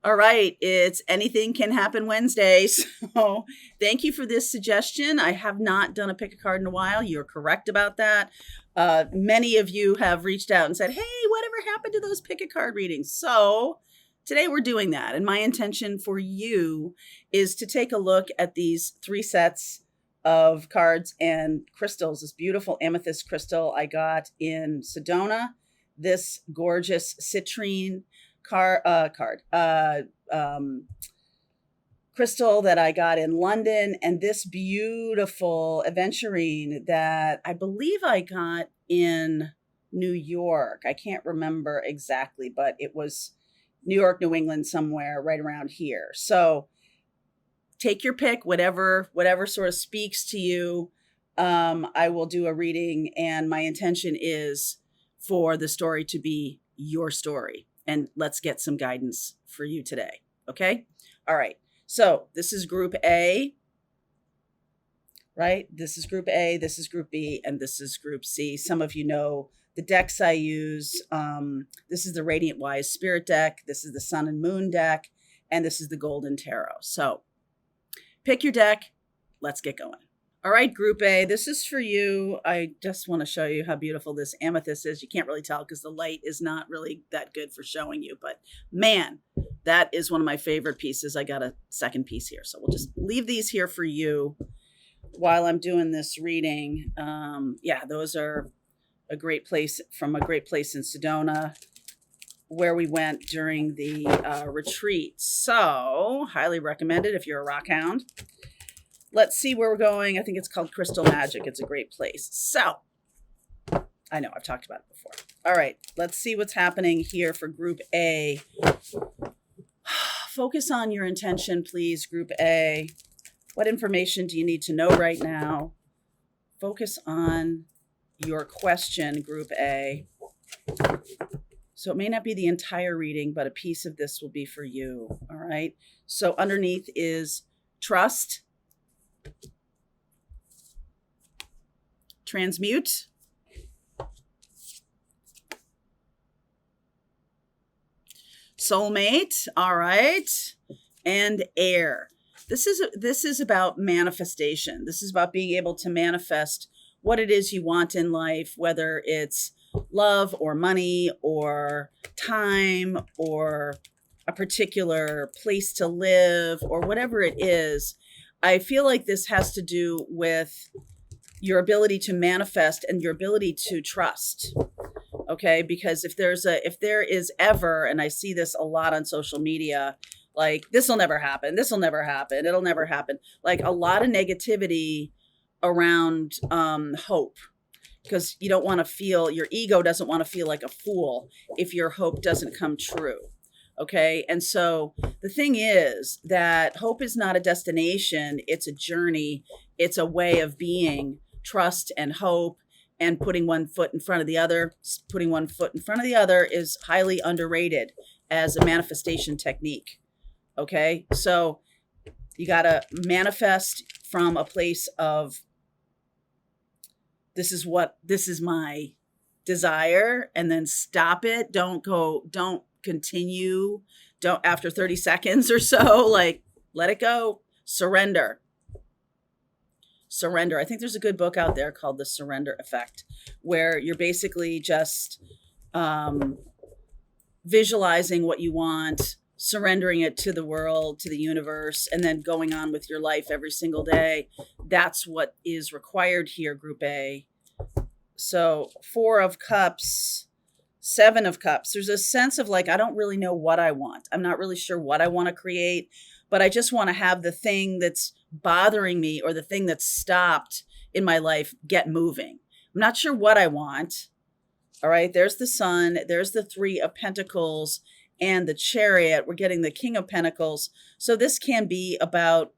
All right, it's Anything Can Happen Wednesday. So thank you for this suggestion. I have not done a pick a card in a while. You're correct about that. Many of you have reached out and said, hey, whatever happened to those pick a card readings? So today we're doing that. And my intention for you is to take a look at these 3 sets of cards and crystals. This beautiful amethyst crystal I got in Sedona, this gorgeous citrine crystal that I got in London, and this beautiful aventurine that I believe I got in New York. I can't remember exactly, but it was New York, New England, somewhere right around here. So take your pick, whatever sort of speaks to you. I will do a reading, and my intention is for the story to be your story. And let's get some guidance for you today. Okay? All right. So this is group A, right? This is group A, this is group B, and this is group C. Some of you know the decks I use. This is the Radiant Wise Spirit deck. This is the Sun and Moon deck. And this is the Golden Tarot. So pick your deck. Let's get going. All right, group A, this is for you. I just want to show you how beautiful this amethyst is. You can't really tell because the light is not really that good for showing you, but man, that is one of my favorite pieces. I got a second piece here. So we'll just leave these here for you while I'm doing this reading. Yeah, those are a great place in Sedona where we went during the retreat. So highly recommended if you're a rock hound. Let's see where we're going. I think it's called Crystal Magic. It's a great place. So, I know I've talked about it before. All right, let's see what's happening here for Group A. Focus on your intention, please, Group A. What information do you need to know right now? Focus on your question, Group A. So it may not be the entire reading, but a piece of this will be for you. All right. So underneath is trust, transmute, soulmate, all right, and air. This is about manifestation. This is about being able to manifest what it is you want in life, whether it's love or money or time or a particular place to live or whatever it is. I feel like this has to do with your ability to manifest and your ability to trust. Okay, because if there is ever, and I see this a lot on social media, like this will never happen, it'll never happen. Like a lot of negativity around hope, because you don't want to feel, your ego doesn't want to feel like a fool if your hope doesn't come true. Okay. And so the thing is that hope is not a destination. It's a journey. It's a way of being. Trust and hope and putting one foot in front of the other. Putting one foot in front of the other is highly underrated as a manifestation technique. Okay. So you got to manifest from a place of, this is my desire, and then stop it. Don't continue. Don't after 30 seconds or so, like let it go. Surrender. I think there's a good book out there called The Surrender Effect, where you're basically just visualizing what you want, surrendering it to the world, to the universe, and then going on with your life every single day. That's what is required here, Group A. So 4 of Cups, 7 of Cups. There's a sense of like, I don't really know what I want. I'm not really sure what I want to create, but I just want to have the thing that's bothering me or the thing that's stopped in my life get moving. I'm not sure what I want. All right. There's the Sun. There's the 3 of Pentacles and the Chariot. We're getting the King of Pentacles. So this can be about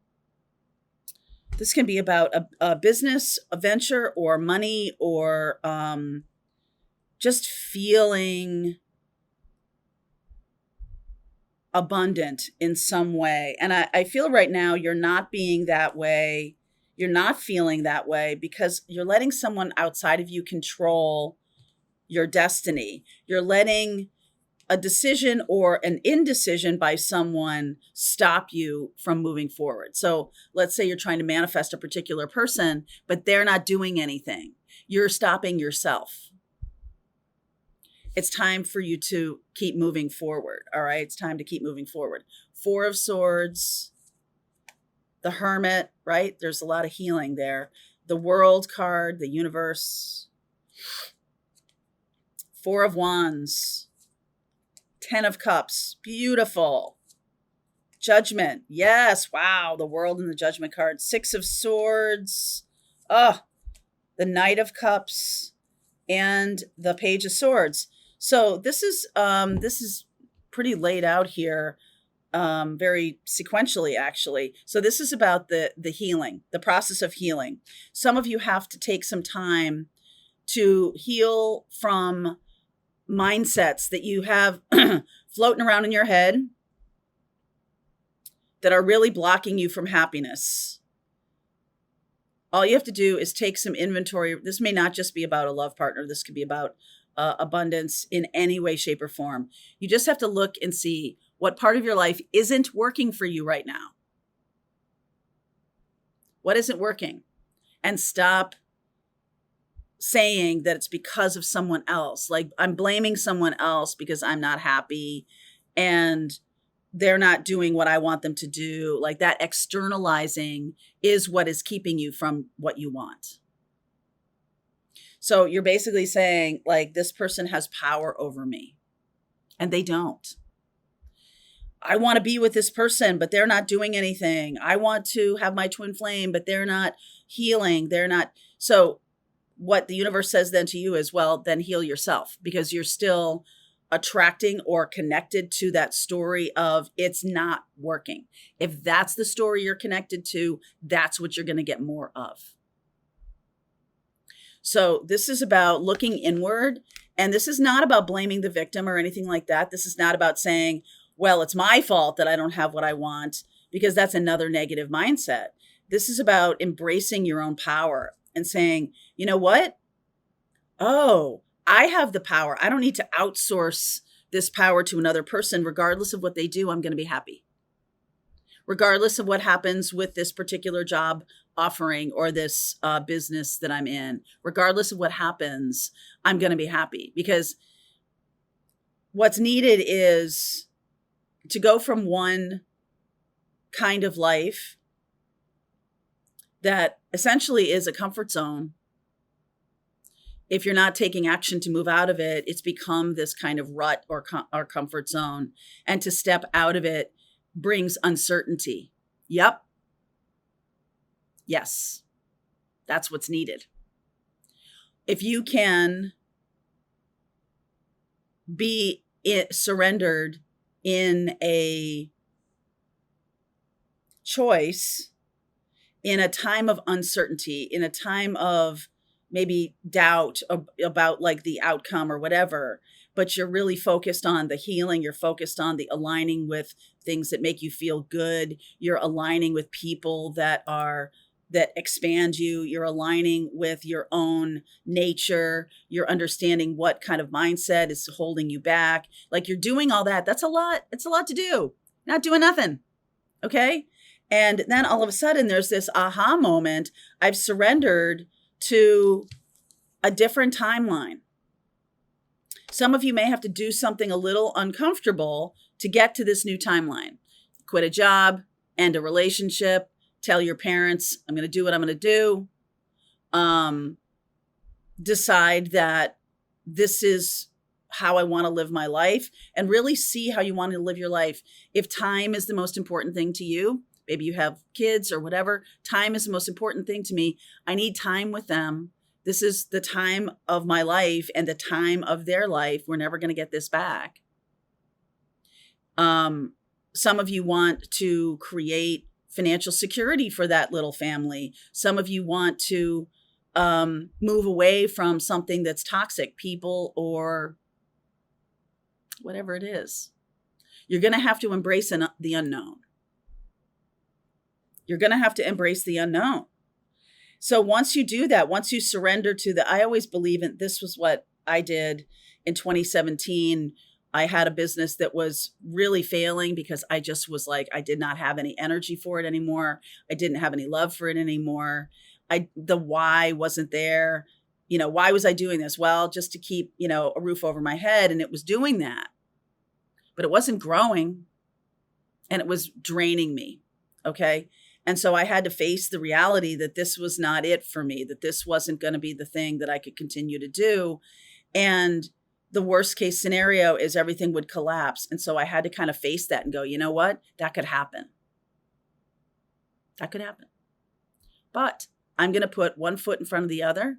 a business, a venture, or money, or just feeling abundant in some way. And I feel right now you're not being that way. You're not feeling that way because you're letting someone outside of you control your destiny. You're letting a decision or an indecision by someone stop you from moving forward. So let's say you're trying to manifest a particular person, but they're not doing anything. You're stopping yourself. It's time for you to keep moving forward. All right. It's time to keep moving forward. Four of Swords, the Hermit, right? There's a lot of healing there. The World card, the universe. Four of Wands, 10 of Cups, beautiful. Judgment, yes, wow, the World and the Judgment card. 6 of Swords, the Knight of Cups, and the Page of Swords. So this is pretty laid out here, very sequentially, actually. So this is about the healing, the process of healing. Some of you have to take some time to heal from mindsets that you have floating around in your head that are really blocking you from happiness. All you have to do is take some inventory. This may not just be about a love partner. This could be about abundance in any way, shape, or form. You just have to look and see what part of your life isn't working for you right now. What isn't working? And stop saying that it's because of someone else. Like, I'm blaming someone else because I'm not happy and they're not doing what I want them to do. Like, that externalizing is what is keeping you from what you want. So you're basically saying, like, this person has power over me and they don't. I want to be with this person, but they're not doing anything. I want to have my twin flame, but they're not healing. They're not. So what the universe says then to you is, well, then heal yourself, because you're still attracting or connected to that story of it's not working. If that's the story you're connected to, that's what you're going to get more of. So this is about looking inward, and this is not about blaming the victim or anything like that. This is not about saying, well, it's my fault that I don't have what I want, because that's another negative mindset. This is about embracing your own power and saying, you know what? Oh, I have the power. I don't need to outsource this power to another person. Regardless of what they do, I'm going to be happy. Regardless of what happens with this particular job offering or this business that I'm in, regardless of what happens, I'm going to be happy, because what's needed is to go from one kind of life that essentially is a comfort zone. If you're not taking action to move out of it, it's become this kind of rut or comfort zone. And to step out of it brings uncertainty. Yep. Yes. That's what's needed. If you can be surrendered in a choice, in a time of uncertainty, in a time of maybe doubt about like the outcome or whatever, but you're really focused on the healing. You're focused on the aligning with things that make you feel good. You're aligning with people that expand you. You're aligning with your own nature. You're understanding what kind of mindset is holding you back. Like, you're doing all that. That's a lot. It's a lot to do. Not doing nothing. Okay. And then all of a sudden there's this aha moment. I've surrendered to a different timeline. Some of you may have to do something a little uncomfortable to get to this new timeline. Quit a job, end a relationship, tell your parents, I'm going to do what I'm going to do. Decide that this is how I want to live my life, and really see how you want to live your life. If time is the most important thing to you, maybe you have kids or whatever, time is the most important thing to me. I need time with them. This is the time of my life and the time of their life. We're never going to get this back. Some of you want to create financial security for that little family. Some of you want to move away from something that's toxic, people or whatever it is. You're going to have to embrace the unknown. You're going to have to embrace the unknown. So once you do that, once you surrender to I always believe in, this was what I did in 2017 I had a business that was really failing because I just was like, I did not have any energy for it anymore. I didn't have any love for it anymore. The why wasn't there. Why was I doing this? Well, just to keep, a roof over my head. And it was doing that, but it wasn't growing and it was draining me. Okay. And so I had to face the reality that this was not it for me, that this wasn't going to be the thing that I could continue to do. And the worst case scenario is everything would collapse. And so I had to kind of face that and go, you know what? That could happen. That could happen. But I'm going to put one foot in front of the other.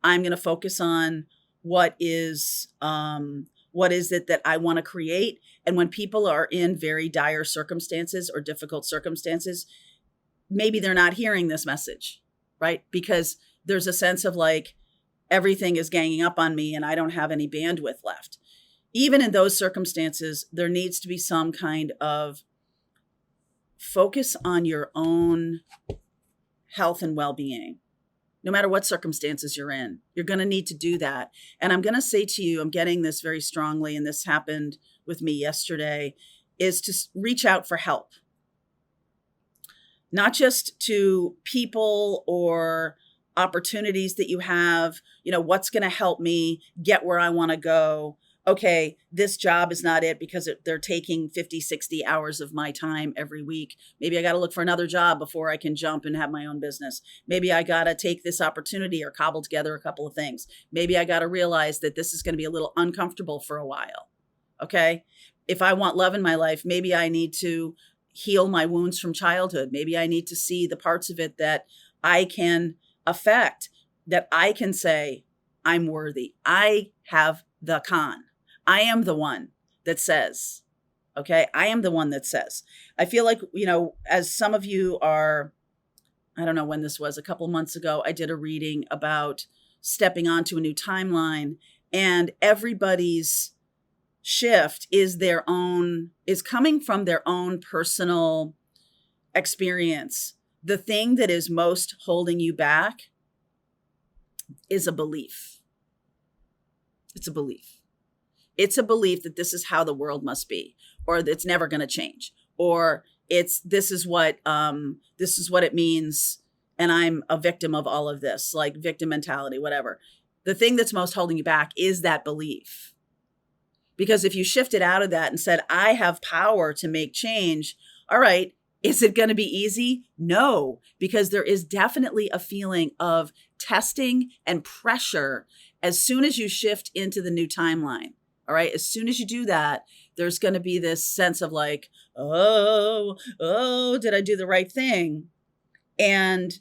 I'm going to focus on what is it that I want to create. And when people are in very dire circumstances or difficult circumstances, maybe they're not hearing this message, right? Because there's a sense of like, everything is ganging up on me and I don't have any bandwidth left. Even in those circumstances, there needs to be some kind of focus on your own health and well-being. No matter what circumstances you're in, you're going to need to do that. And I'm going to say to you, I'm getting this very strongly, and this happened with me yesterday, is to reach out for help. Not just to people or opportunities that you have, what's going to help me get where I want to go. Okay, this job is not it because they're taking 50, 60 hours of my time every week. Maybe I got to look for another job before I can jump and have my own business. Maybe I got to take this opportunity or cobble together a couple of things. Maybe I got to realize that this is going to be a little uncomfortable for a while. Okay, if I want love in my life, maybe I need to heal my wounds from childhood. Maybe I need to see the parts of it that I can affect, that I can say, I'm worthy. I have the con. I am the one that says, okay, I am the one that says. I feel like, as some of you are, I don't know when this was, a couple months ago, I did a reading about stepping onto a new timeline, and everybody's shift is coming from their own personal experience. The thing that is most holding you back is a belief. It's a belief. It's a belief that this is how the world must be, or that it's never going to change, or this is what it means, and I'm a victim of all of this, like victim mentality, whatever. The thing that's most holding you back is that belief. Because if you shifted out of that and said, I have power to make change, all right, is it going to be easy? No, because there is definitely a feeling of testing and pressure as soon as you shift into the new timeline. All right. As soon as you do that, there's going to be this sense of like, oh, did I do the right thing? And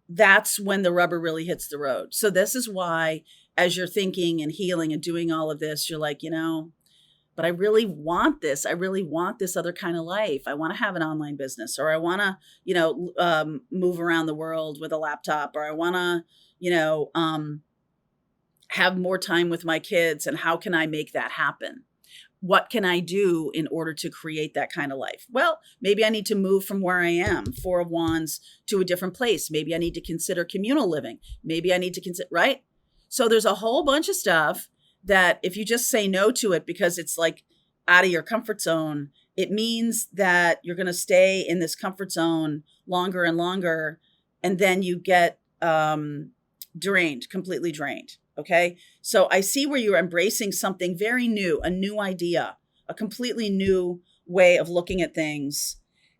that's when the rubber really hits the road. So this is why, as you're thinking and healing and doing all of this, you're like, but I really want this. I really want this other kind of life. I want to have an online business, or I want to, move around the world with a laptop, or I want to, have more time with my kids. And how can I make that happen? What can I do in order to create that kind of life? Well, maybe I need to move from where I am, Four of Wands, to a different place. Maybe I need to consider communal living. Maybe I need to consider, right? So there's a whole bunch of stuff that if you just say no to it because it's like out of your comfort zone, it means that you're going to stay in this comfort zone longer and longer. And then you get drained, completely drained. Okay. So I see where you're embracing something very new, a new idea, a completely new way of looking at things.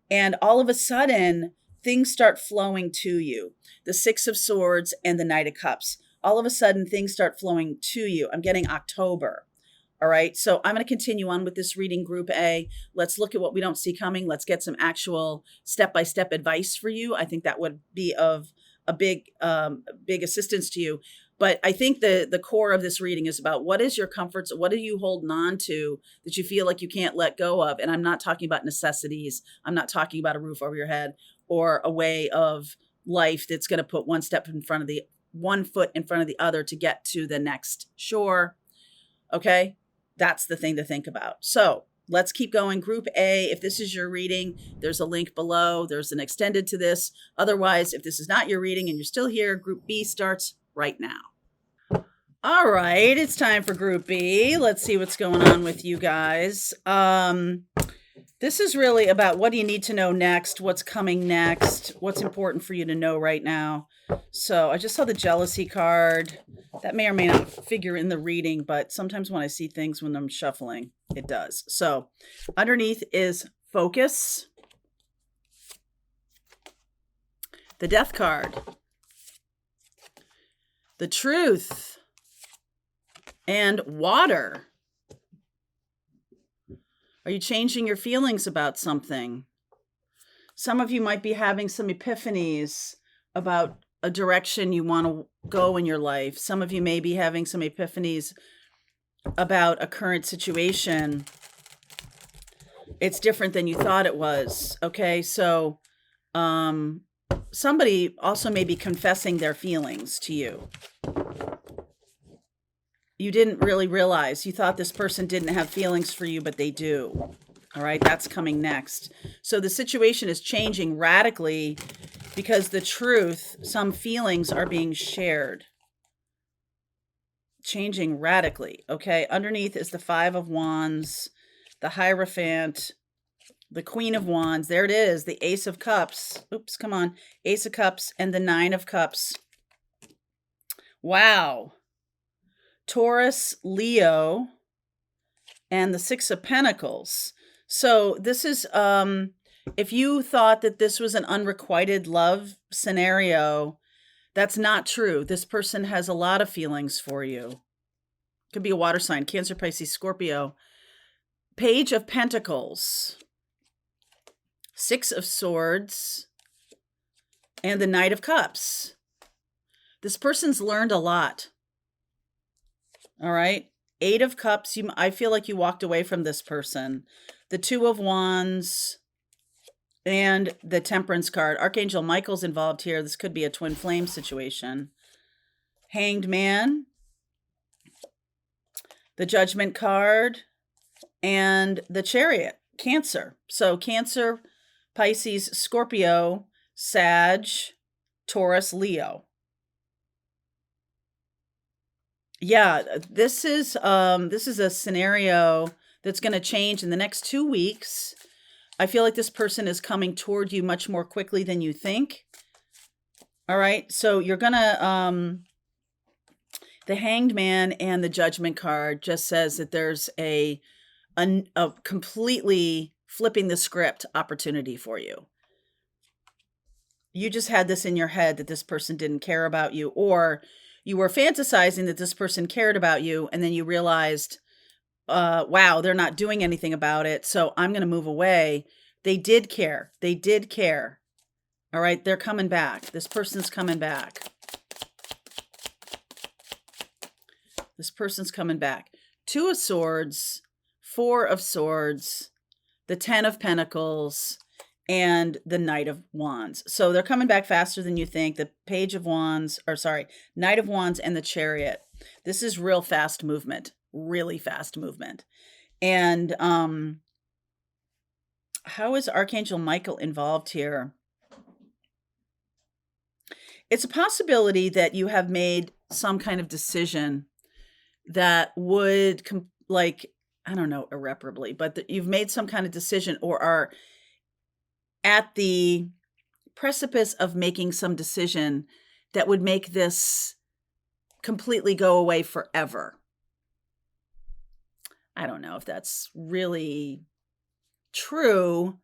And all of a sudden, things start flowing to you. The Six of Swords and the Knight of Cups. All of a sudden, things start flowing to you. I'm getting October. All right. So I'm going to continue on with this reading, Group A. Let's look at what we don't see coming. Let's get some actual step-by-step advice for you. I think that would be of a big assistance to you. But I think the core of this reading is about what is your comforts, what are you holding on to that you feel like you can't let go of? And I'm not talking about necessities. I'm not talking about a roof over your head or a way of life that's going to put one foot in front of the other to get to the next shore. Okay, that's the thing to think about. So let's keep going. Group A, if this is your reading, there's a link below. There's an extended to this. Otherwise, if this is not your reading and you're still here, Group B starts right now. All right, it's time for Group B. Let's see what's going on with you guys. This is really about what do you need to know next, what's coming next, what's important for you to know right now. So I just saw the jealousy card. That may or may not figure in the reading, but sometimes when I see things when I'm shuffling, it does. So underneath is focus, the death card, the truth, and water. Are you changing your feelings about something? Some of you might be having some epiphanies about a direction you want to go in your life. Some of you may be having some epiphanies about a current situation. It's different than you thought it was. Okay, so somebody also may be confessing their feelings to you. You didn't really realize. You thought this person didn't have feelings for you, but they do. All right, that's coming next. So the situation is changing radically because the truth, some feelings are being shared. Changing radically. Okay, underneath is the Five of Wands, the Hierophant, the Queen of Wands. There it is, the Ace of Cups. Oops, come on. Ace of Cups and the Nine of Cups. Wow. Taurus, Leo, and the Six of Pentacles. So this is, if you thought that this was an unrequited love scenario, that's not true. This person has a lot of feelings for you. Could be a water sign, Cancer, Pisces, Scorpio. Page of Pentacles, Six of Swords, and the Knight of Cups. This person's learned a lot. All right. Eight of Cups. I feel like you walked away from this person. The Two of Wands and the Temperance card. Archangel Michael's involved here. This could be a twin flame situation. Hanged Man, the Judgment card, and the Chariot. Cancer. So Cancer, Pisces, Scorpio, Sag, Taurus, Leo. Yeah, this is a scenario that's going to change in the next 2 weeks. I feel like this person is coming toward you much more quickly than you think. All right, so you're going to, the Hanged Man and the Judgment card just says that there's a completely flipping the script opportunity for you. You just had this in your head that this person didn't care about you, or you were fantasizing that this person cared about you, and then you realized, wow, they're not doing anything about it, so I'm going to move away. They did care. They did care. All right, they're coming back. This person's coming back. This person's coming back. Two of Swords, Four of Swords, the Ten of Pentacles, and the Knight of Wands. So they're coming back faster than you think. The Page of Wands, Knight of Wands and the Chariot. This is real fast movement, really fast movement. And how is Archangel Michael involved here? It's a possibility that you have made some kind of decision that would, I don't know, irreparably, but you've made some kind of decision or are at the precipice of making some decision that would make this completely go away forever. I don't know if that's really true,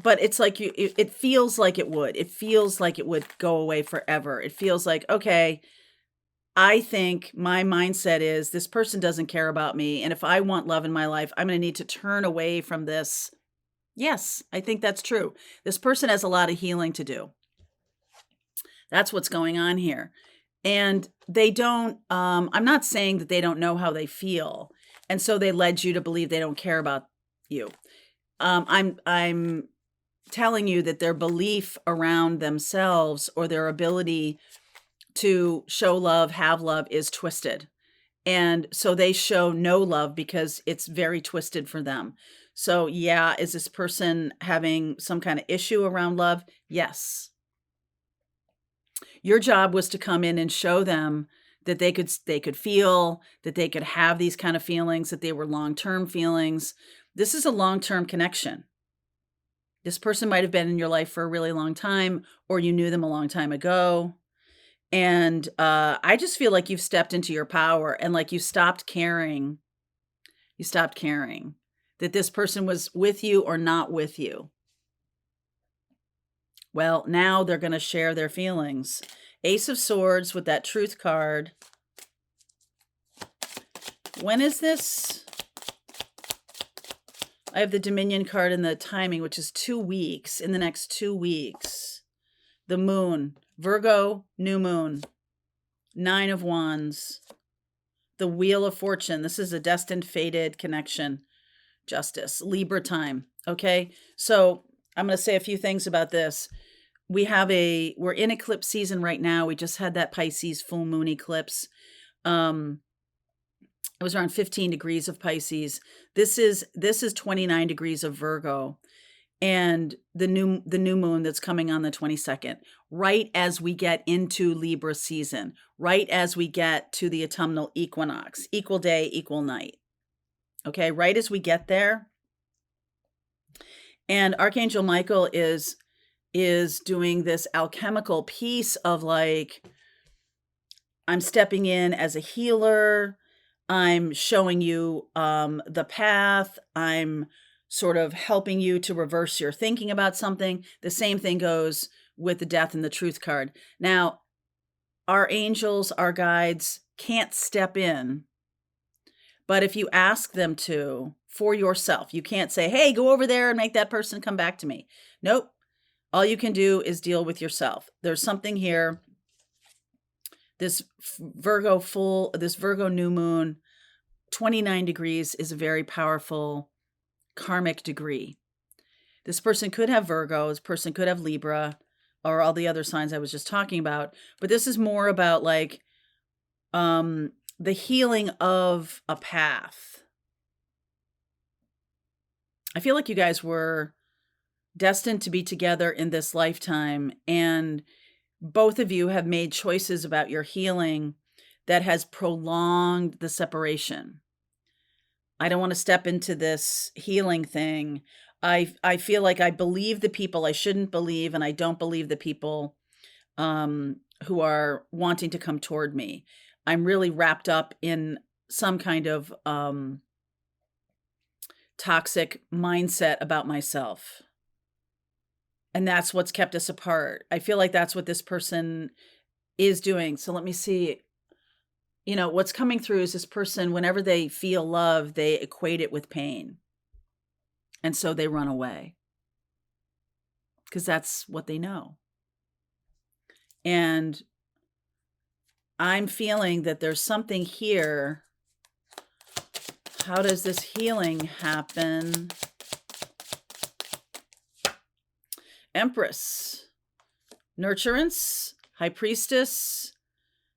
but it's like it feels like it would. It feels like it would go away forever. It feels like, okay, I think my mindset is this person doesn't care about me. And if I want love in my life, I'm going to need to turn away from this. Yes, I think that's true. This person has a lot of healing to do. That's what's going on here. And they don't, I'm not saying that they don't know how they feel. And so they led you to believe they don't care about you. I'm telling you that their belief around themselves or their ability to show love, have love is twisted. And so they show no love because it's very twisted for them. So yeah, is this person having some kind of issue around love? Yes. Your job was to come in and show them that they could feel, that they could have these kind of feelings, that they were long-term feelings. This is a long-term connection. This person might have been in your life for a really long time, or you knew them a long time ago. And I just feel like you've stepped into your power, and like you stopped caring. You stopped caring that this person was with you or not with you. Well, now they're going to share their feelings. Ace of Swords with that Truth card. When is this? I have the Dominion card and the timing, which is 2 weeks. In the next 2 weeks. The Moon. Virgo, new moon. 9 of Wands. The Wheel of Fortune. This is a destined, fated connection. Justice. Libra time. Okay? So I'm going to say a few things about this. We're in eclipse season right now. We just had that Pisces full moon eclipse. It was around 15 degrees of Pisces. This is 29 degrees of Virgo, and the new moon that's coming on the 22nd, right as we get into Libra season, right as we get to the autumnal equinox, equal day, equal night. Okay, right as we get there. And Archangel Michael is doing this alchemical piece of like, I'm stepping in as a healer. I'm showing you the path. I'm sort of helping you to reverse your thinking about something. The same thing goes with the Death and the Truth card. Now, our angels, our guides can't step in, but if you ask them to for yourself, you can't say, hey, go over there and make that person come back to me. Nope. All you can do is deal with yourself. There's something here. This Virgo new moon, 29 degrees is a very powerful karmic degree. This person could have Virgo, this person could have Libra, or all the other signs I was just talking about. But this is more about like the healing of a path. I feel like you guys were destined to be together in this lifetime, and both of you have made choices about your healing that has prolonged the separation. I don't want to step into this healing thing. I feel like I believe the people I shouldn't believe, and I don't believe the people who are wanting to come toward me. I'm really wrapped up in some kind of toxic mindset about myself. And that's what's kept us apart. I feel like that's what this person is doing. So let me see. You know, what's coming through is this person, whenever they feel love, they equate it with pain. And so they run away. Because that's what they know. And I'm feeling that there's something here. How does this healing happen? Empress, Nurturance, High Priestess,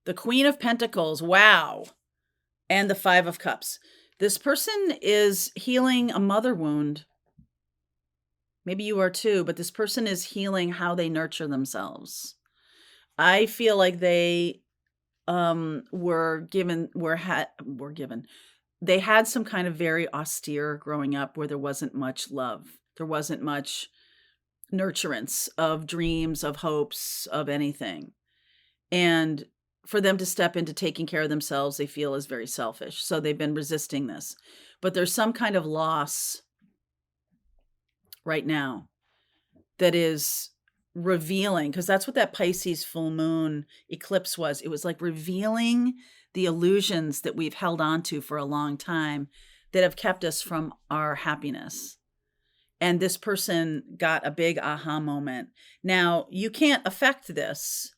the Queen of Pentacles, wow, and the Five of Cups. This person is healing a mother wound. Maybe you are too, but this person is healing how they nurture themselves. I feel like they they had some kind of very austere growing up where there wasn't much love. There wasn't much nurturance of dreams, of hopes, of anything. And for them to step into taking care of themselves, they feel is very selfish. So they've been resisting this. But there's some kind of loss right now that is revealing, because that's what that Pisces full moon eclipse was. It was like revealing the illusions that we've held on to for a long time that have kept us from our happiness. And this person got a big aha moment. Now, you can't affect this.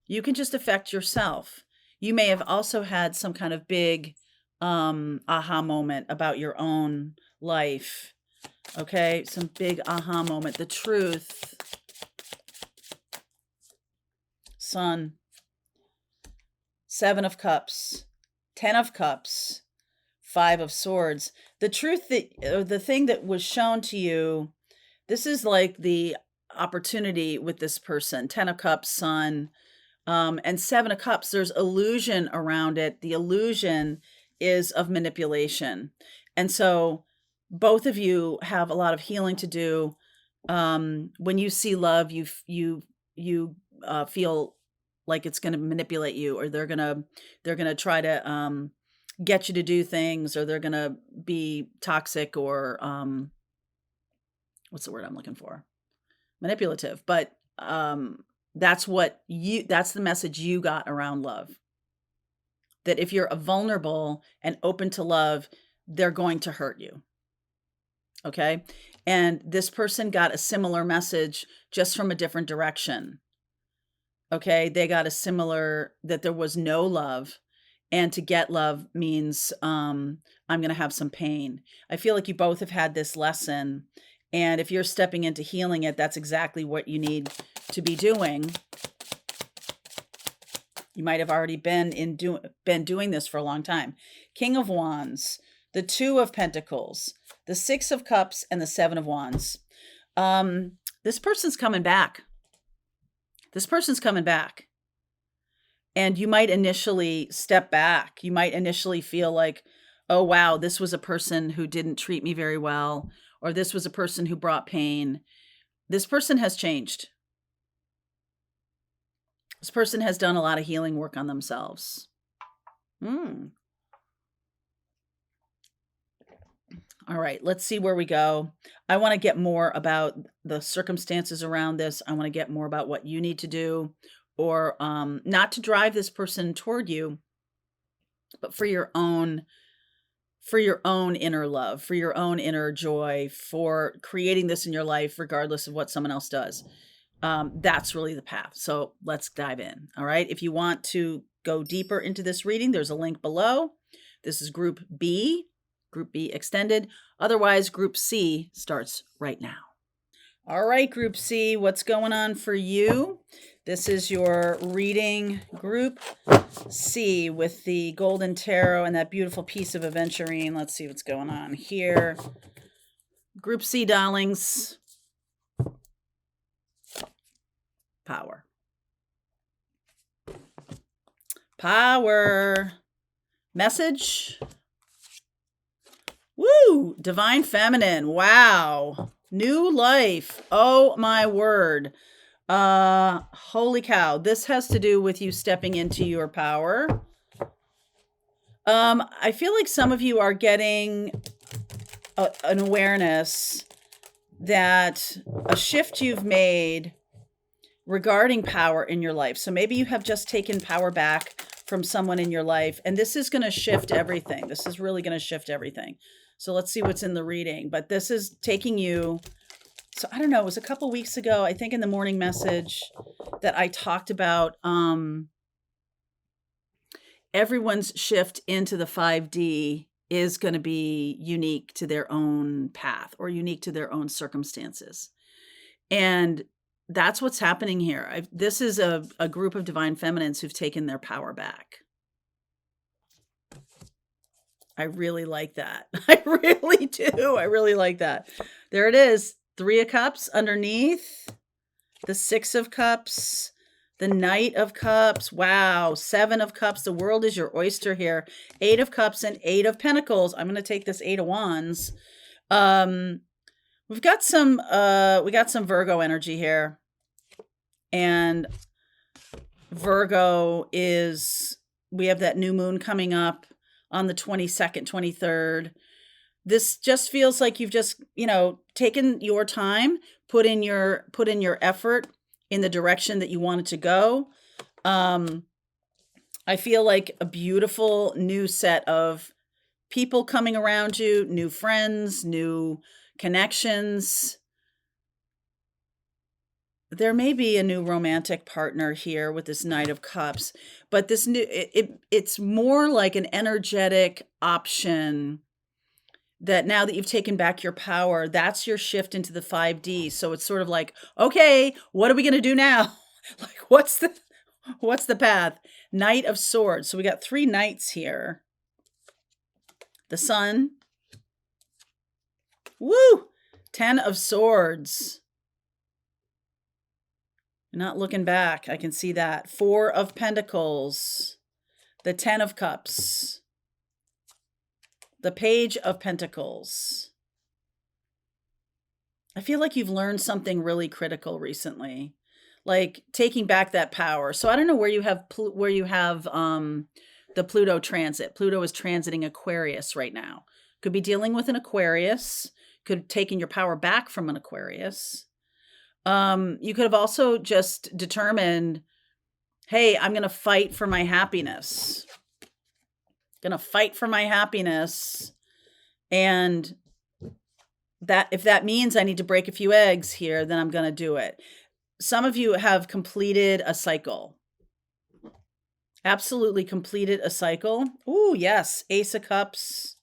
You can just affect yourself. You may have also had some kind of big aha moment about your own life. Okay, some big aha moment. The Truth. Sun. 7 of Cups. 10 of Cups. 5 of Swords. The truth, the thing that was shown to you, this is like the opportunity with this person. 10 of Cups, Sun. And Seven of Cups, there's illusion around it. The illusion is of manipulation. And so both of you have a lot of healing to do. When you see love, you feel like it's going to manipulate you, or they're gonna try to get you to do things, or they're gonna be toxic, or what's the word I'm looking for? Manipulative. But that's the message you got around love. That if you're vulnerable and open to love, they're going to hurt you. Okay? And this person got a similar message just from a different direction. Okay? They got a similar, that there was no love, and to get love means I'm going to have some pain. I feel like you both have had this lesson, and if you're stepping into healing it, that's exactly what you need to be doing. You might have already been doing this for a long time. King of Wands, the Two of Pentacles, the Six of Cups, and the Seven of Wands. This person's coming back. This person's coming back. And you might initially step back. You might initially feel like, oh, wow, this was a person who didn't treat me very well, or this was a person who brought pain. This person has changed. This person has done a lot of healing work on themselves. All right, let's see where we go. I want to get more about the circumstances around this. I want to get more about what you need to do, or not to drive this person toward you, but for your own inner love, for your own inner joy, for creating this in your life, regardless of what someone else does. That's really the path. So let's dive in. All right. If you want to go deeper into this reading, there's a link below. This is Group B extended. Otherwise, Group C starts right now. All right, Group C, what's going on for you? This is your reading, Group C, with the Golden Tarot and that beautiful piece of aventurine. Let's see what's going on here. Group C, darlings. Power. Power. Message. Woo! Divine Feminine. Wow. New life. Oh my word. Holy cow. This has to do with you stepping into your power. I feel like some of you are getting an awareness that a shift you've made regarding power in your life. So maybe you have just taken power back from someone in your life, and this is going to shift everything. This is really going to shift everything. So let's see what's in the reading. But this is taking you, so I don't know, it was a couple weeks ago, I think in the morning message, that I talked about everyone's shift into the 5D is going to be unique to their own path, or unique to their own circumstances. And that's what's happening here. This is a group of divine feminines who've taken their power back. I really like that. I really do. I really like that. There it is. 3 of Cups underneath, the 6 of Cups, the Knight of Cups. Wow. 7 of Cups. The world is your oyster here. 8 of Cups and 8 of Pentacles. I'm going to take this 8 of Wands. We got some Virgo energy here. And Virgo we have that new moon coming up on the 22nd, 23rd. This just feels like you've just, taken your time, put in your effort in the direction that you wanted to go. I feel like a beautiful new set of people coming around you, new friends, new connections. There may be a new romantic partner here with this Knight of Cups, but this it's more like an energetic option that now that you've taken back your power, that's your shift into the 5D. So it's sort of like, okay, what are we going to do now? Like, what's the path? Knight of Swords. So we got 3 knights here. The Sun. Woo! 10 of Swords. You're not looking back. I can see that. Four of Pentacles, the 10 of Cups, the Page of Pentacles. I feel like you've learned something really critical recently, like taking back that power. So I don't know where you have the Pluto transit. Pluto is transiting Aquarius right now. Could be dealing with an Aquarius, could have taken your power back from an Aquarius. You could have also just determined, hey, I'm going to fight for my happiness. Going to fight for my happiness. And that if that means I need to break a few eggs here, then I'm going to do it. Some of you have completed a cycle. Absolutely completed a cycle. Ooh, yes. Ace of Cups,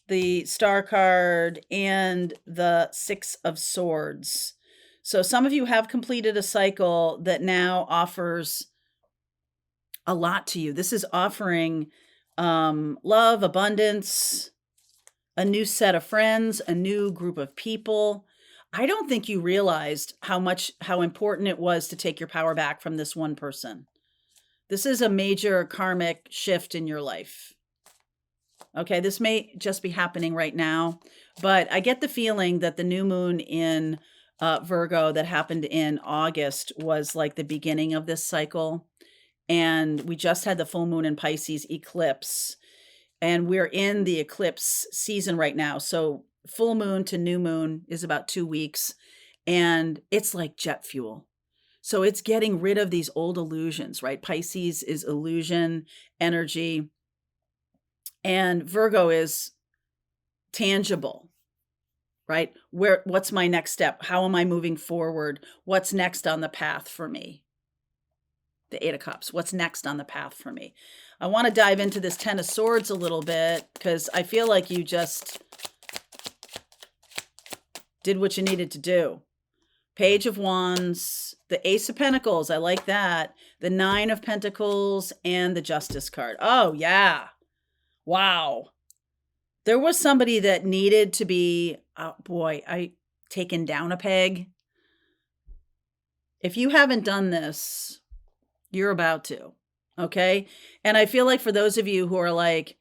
the Star card, and the Six of Swords. So some of you have completed a cycle that now offers a lot to you. This is offering love, abundance, a new set of friends, a new group of people. I don't think you realized how important it was to take your power back from this one person. This is a major karmic shift in your life. Okay, this may just be happening right now, but I get the feeling that the new moon in Virgo that happened in August was like the beginning of this cycle. And we just had the full moon in Pisces eclipse. And we're in the eclipse season right now. So full moon to new moon is about 2 weeks. And it's like jet fuel. So it's getting rid of these old illusions, right? Pisces is illusion, energy. And Virgo is tangible, right? What's my next step? How am I moving forward? What's next on the path for me? The Eight of Cups. What's next on the path for me? I want to dive into this Ten of Swords a little bit because I feel like you just did what you needed to do. Page of Wands, the Ace of Pentacles. I like that. The Nine of Pentacles and the Justice card. Oh, yeah. Wow. There was somebody that needed to be, oh boy, taken down a peg. If you haven't done this, you're about to. Okay. And I feel like for those of you who are like,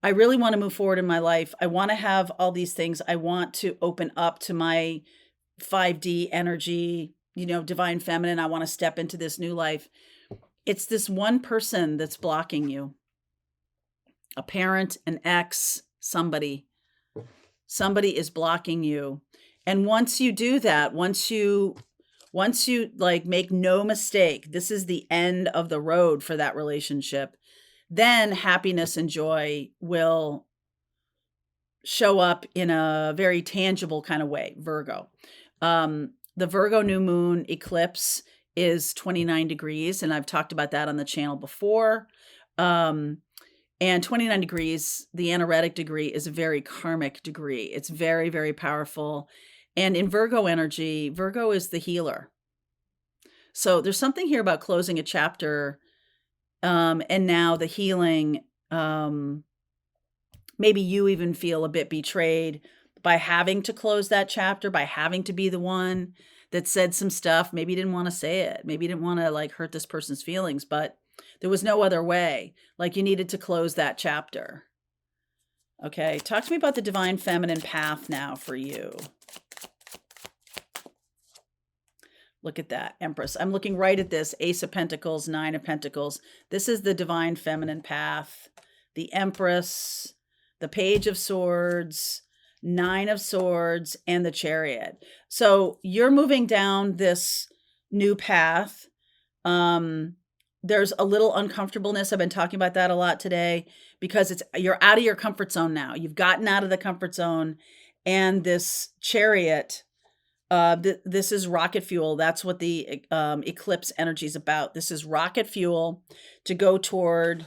I really want to move forward in my life. I want to have all these things. I want to open up to my 5D energy, divine feminine. I want to step into this new life. It's this one person that's blocking you. A parent, an ex, somebody is blocking you. And once you do that, once you like make no mistake, this is the end of the road for that relationship, then happiness and joy will show up in a very tangible kind of way. Virgo. The Virgo new moon eclipse is 29 degrees. And I've talked about that on the channel before. And 29 degrees, the anaretic degree, is a very karmic degree. It's very, very powerful. And in Virgo energy, Virgo is the healer. So there's something here about closing a chapter, and now the healing. Maybe you even feel a bit betrayed by having to close that chapter, by having to be the one that said some stuff. Maybe you didn't want to say it. Maybe you didn't want to like hurt this person's feelings, but there was no other way. Like you needed to close that chapter. Okay, talk to me about the divine feminine path now for you. Look at that, Empress. I'm looking right at this. Ace of Pentacles, Nine of Pentacles. This is the divine feminine path. The Empress, the Page of Swords, Nine of Swords, and the Chariot. So you're moving down this new path. There's a little uncomfortableness. I've been talking about that a lot today because you're out of your comfort zone now. You've gotten out of the comfort zone, and this Chariot, this is rocket fuel. That's what the eclipse energy is about. This is rocket fuel to go toward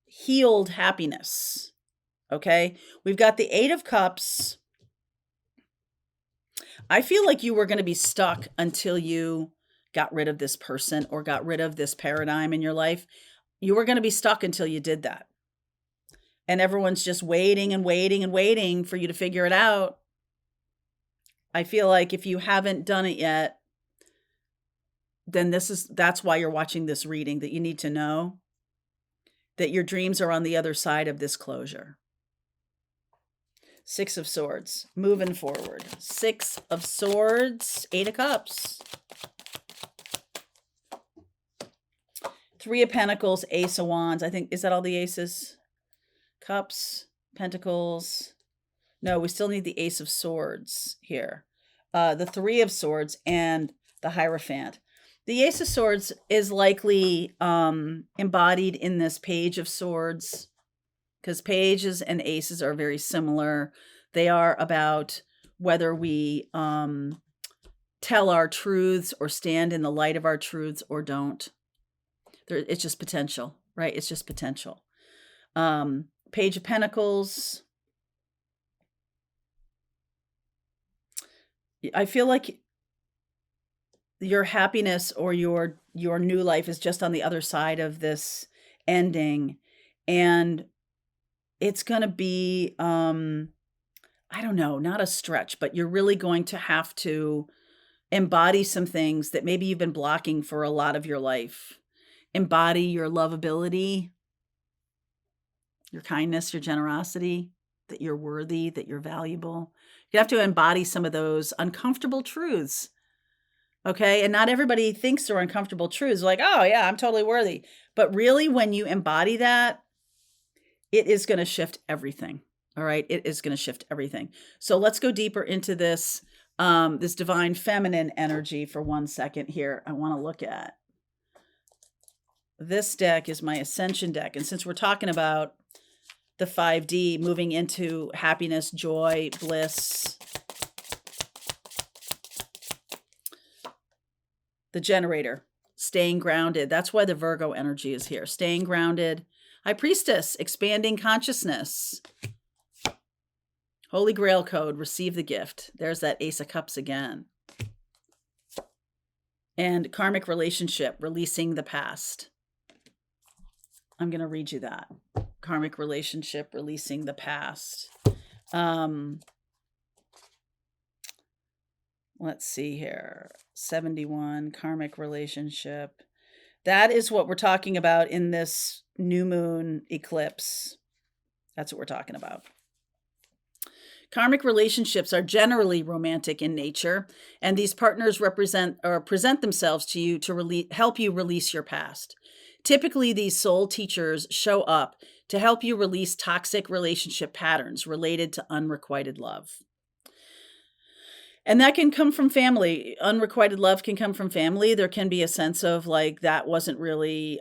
healed happiness. Okay. We've got the Eight of Cups. I feel like you were going to be stuck until you got rid of this person or got rid of this paradigm in your life. You were going to be stuck until you did that. And everyone's just waiting and waiting and waiting for you to figure it out. I feel like if you haven't done it yet, then that's why you're watching this reading, that you need to know that your dreams are on the other side of this closure. Six of Swords, moving forward. Six of Swords, Eight of Cups. Three of Pentacles, Ace of Wands. I think, is that all the aces? Cups, Pentacles. No, we still need the Ace of Swords here. The Three of Swords and the Hierophant. The Ace of Swords is likely embodied in this Page of Swords, because pages and aces are very similar. They are about whether we tell our truths or stand in the light of our truths or don't. It's just potential, right? It's just potential. Page of Pentacles. I feel like your happiness or your new life is just on the other side of this ending, and it's going to be I don't know, not a stretch, but you're really going to have to embody some things that maybe you've been blocking for a lot of your life. Embody your lovability, your kindness, your generosity, that you're worthy, that you're valuable. You have to embody some of those uncomfortable truths. Okay. And not everybody thinks they're uncomfortable truths. Like, oh yeah, I'm totally worthy. But really, when you embody that, it is going to shift everything. All right. It is going to shift everything. So let's go deeper into this, this divine feminine energy for 1 second here. I want to look at this deck. Is my Ascension deck. And since we're talking about the 5D, moving into happiness, joy, bliss, the Generator, staying grounded. That's why the Virgo energy is here. Staying grounded. High Priestess, expanding consciousness. Holy Grail code, receive the gift. There's that Ace of Cups again. And karmic relationship, releasing the past. I'm going to read you that. Karmic relationship, releasing the past. Let's see here. 71, karmic relationship. That is what we're talking about in this new moon eclipse. That's what we're talking about. Karmic relationships are generally romantic in nature, and these partners represent or present themselves to you to help you release your past. Typically, these soul teachers show up to help you release toxic relationship patterns related to unrequited love. And that can come from family. Unrequited love can come from family. There can be a sense of like, that wasn't really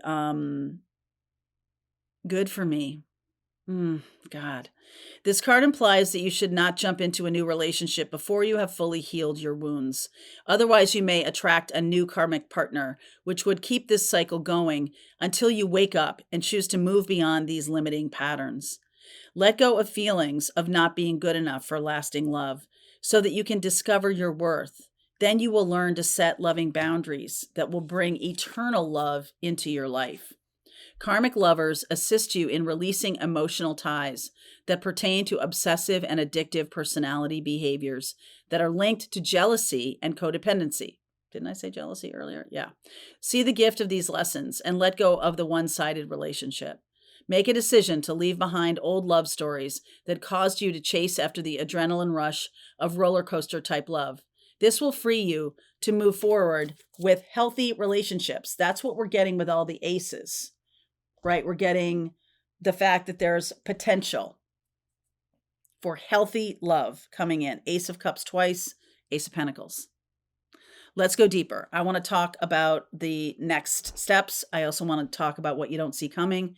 good for me. God. This card implies that you should not jump into a new relationship before you have fully healed your wounds. Otherwise, you may attract a new karmic partner, which would keep this cycle going until you wake up and choose to move beyond these limiting patterns. Let go of feelings of not being good enough for lasting love so that you can discover your worth. Then you will learn to set loving boundaries that will bring eternal love into your life. Karmic lovers assist you in releasing emotional ties that pertain to obsessive and addictive personality behaviors that are linked to jealousy and codependency. Didn't I say jealousy earlier? Yeah. See the gift of these lessons and let go of the one-sided relationship. Make a decision to leave behind old love stories that caused you to chase after the adrenaline rush of roller coaster type love. This will free you to move forward with healthy relationships. That's what we're getting with all the aces. Right? We're getting the fact that there's potential for healthy love coming in. Ace of Cups twice, Ace of Pentacles. Let's go deeper. I want to talk about the next steps. I also want to talk about what you don't see coming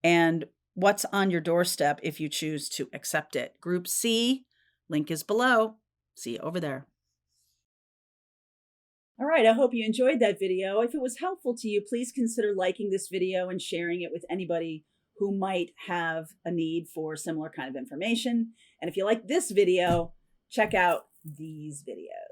and what's on your doorstep if you choose to accept it. Group C, link is below. See you over there. All right, I hope you enjoyed that video. If it was helpful to you, please consider liking this video and sharing it with anybody who might have a need for similar kind of information. And if you like this video, check out these videos.